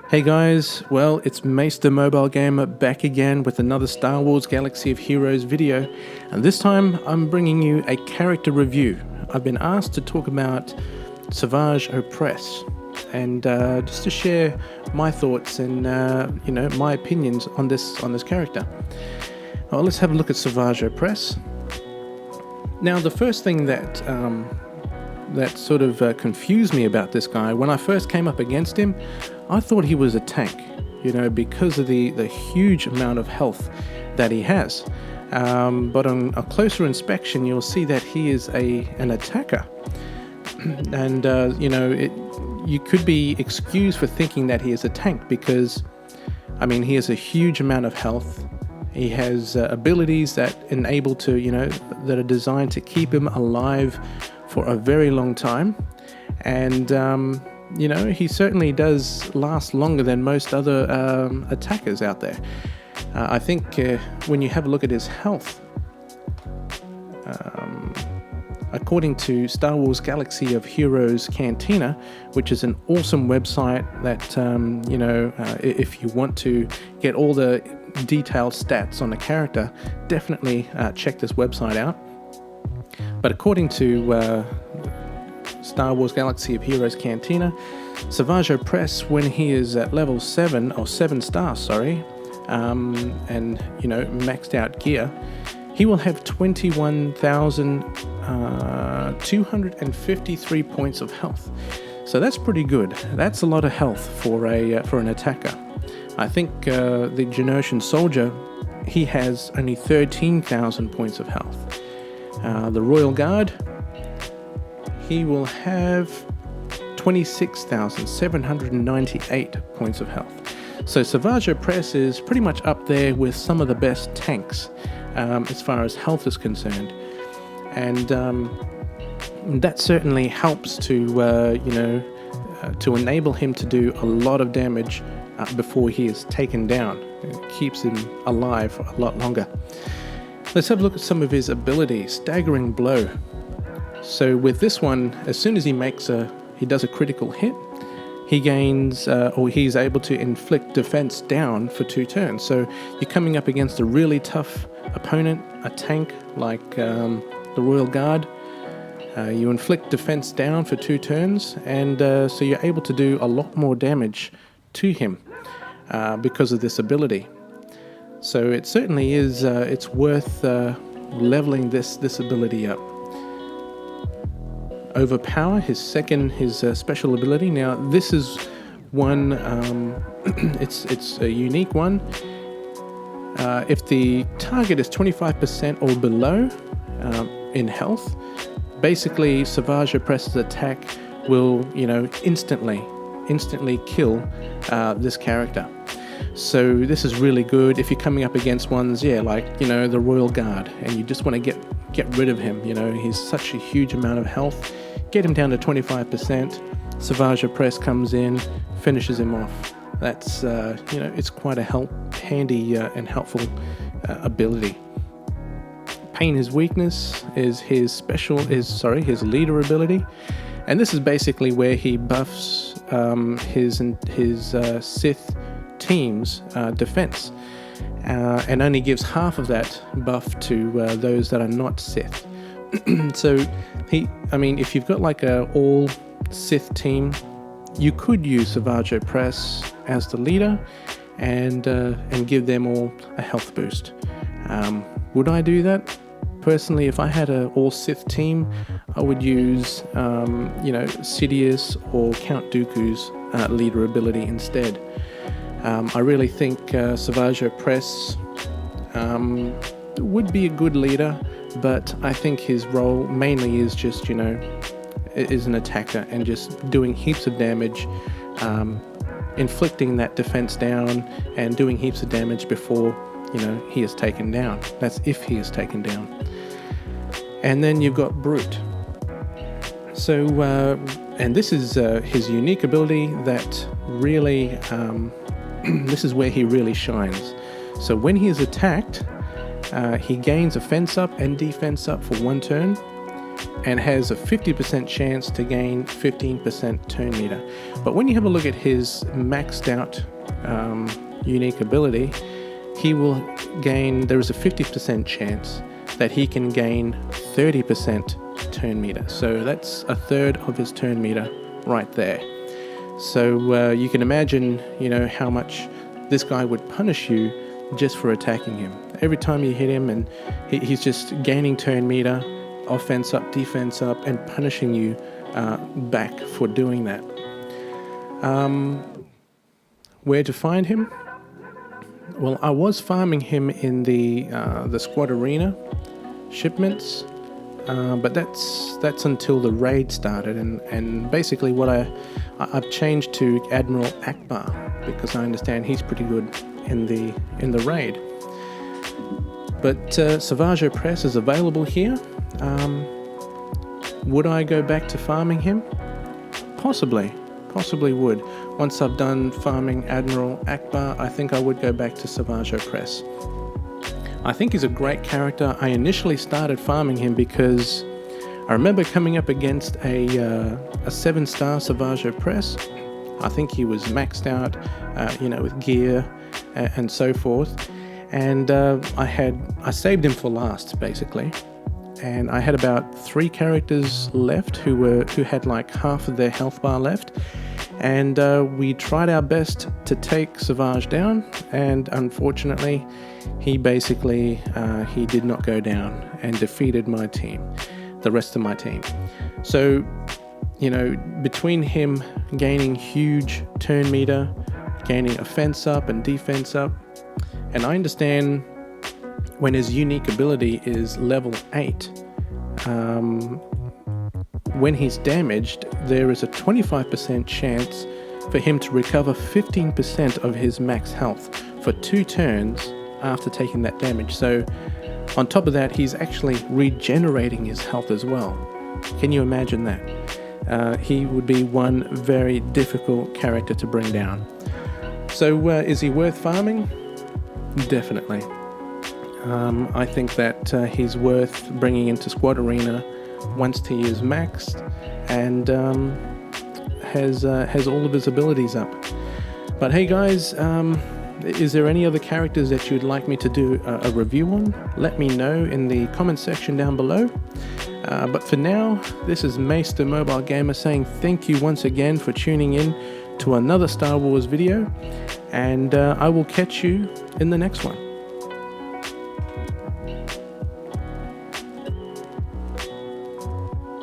Hey guys, well, it's Mace the Mobile Gamer back again with another Star Wars Galaxy of Heroes video, and this time I'm bringing you a character review. I've been asked to talk about Savage Opress, and just to share my thoughts and my opinions on this character. Well, let's have a look at Savage Opress. Now, the first thing that sort of confused me about this guy, when I first came up against him, I thought he was a tank, because of the huge amount of health that he has. But on a closer inspection, you'll see that he is an attacker. And, you could be excused for thinking that he is a tank because, he has a huge amount of health. He has abilities that that are designed to keep him alive for a very long time. And, he certainly does last longer than most other attackers out there. I think when you have a look at his health, according to Star Wars Galaxy of Heroes Cantina, which is an awesome website that, if you want to get all the detailed stats on a character, definitely check this website out. But according to Star Wars Galaxy of Heroes Cantina, Savage Opress, when he is at level 7 stars, and maxed out gear, he will have 21,253 points of health. So that's pretty good. That's a lot of health for an attacker. I think the Geonosian soldier, he has only 13,000 points of health. The Royal Guard, he will have 26,798 points of health. So Savage Opress is pretty much up there with some of the best tanks as far as health is concerned. And that certainly helps to enable him to do a lot of damage before he is taken down. It keeps him alive for a lot longer. Let's have a look at some of his abilities. Staggering blow. So with this one, as soon as he does a critical hit, he gains, he's able to inflict defense down for 2 turns. So you're coming up against a really tough opponent, a tank like the Royal Guard. You inflict defense down for 2 turns, and so you're able to do a lot more damage to him because of this ability. So it certainly is, it's worth leveling this ability up. Overpower, his special ability. Now, this is one, it's a unique one. If the target is 25% or below in health, basically Savage Opress's attack will, instantly kill this character. So this is really good if you're coming up against ones, like, the Royal Guard, and you just want to get rid of him. He's such a huge amount of health. Get him down to 25%. Savage Opress comes in, finishes him off. That's, it's quite a handy and helpful ability. Pain, his weakness, is his leader ability. And this is basically where he buffs his Sith team's defense, and only gives half of that buff to those that are not Sith. So if you've got like a all Sith team, you could use Savage Opress as the leader and give them all a health boost. Would I do that? Personally, if I had an all Sith team, I would use Sidious or Count Dooku's leader ability instead. I really think Savage Opress would be a good leader, but I think his role mainly is just, is an attacker and just doing heaps of damage, inflicting that defense down and doing heaps of damage before, he is taken down. That's if he is taken down. And then you've got Brute. So, and this is his unique ability that really, this is where he really shines. So when he is attacked, he gains offense up and defense up for 1 turn. and has a 50% chance to gain 15% turn meter. But when you have a look at his maxed out unique ability, he will gain, there is a 50% chance that he can gain 30% turn meter. So that's a third of his turn meter right there. So you can imagine, how much this guy would punish you just for attacking him. Every time you hit him, and he's just gaining turn meter, offense up, defense up, and punishing you back for doing that. Where to find him? Well, I was farming him in the squad arena shipments, but that's until the raid started, and basically what I've changed to Admiral Akbar, because I understand he's pretty good in the raid. But Savage Opress is available here. Would I go back to farming him? Possibly would. Once I've done farming Admiral Akbar, I think I would go back to Savage Opress. I think he's a great character. I initially started farming him because I remember coming up against a 7-star Savage Opress. I think he was maxed out, with gear and so forth. And I saved him for last, basically. And I had about 3 characters left who had like half of their health bar left. And we tried our best to take Savage down, and unfortunately he basically he did not go down and defeated my team, the rest of my team. So between him gaining huge turn meter, gaining offense up and defense up, and I understand when his unique ability is level 8, when he's damaged, there is a 25% chance for him to recover 15% of his max health for 2 turns after taking that damage. So on top of that, he's actually regenerating his health as well. Can you imagine that? He would be one very difficult character to bring down. So is he worth farming? Definitely. I think that he's worth bringing into Squad Arena once he is maxed and has all of his abilities up. But hey guys, is there any other characters that you'd like me to do a review on? Let me know in the comment section down below. But for now, this is Mace the Mobile Gamer saying thank you once again for tuning in to another Star Wars video, and I will catch you in the next one.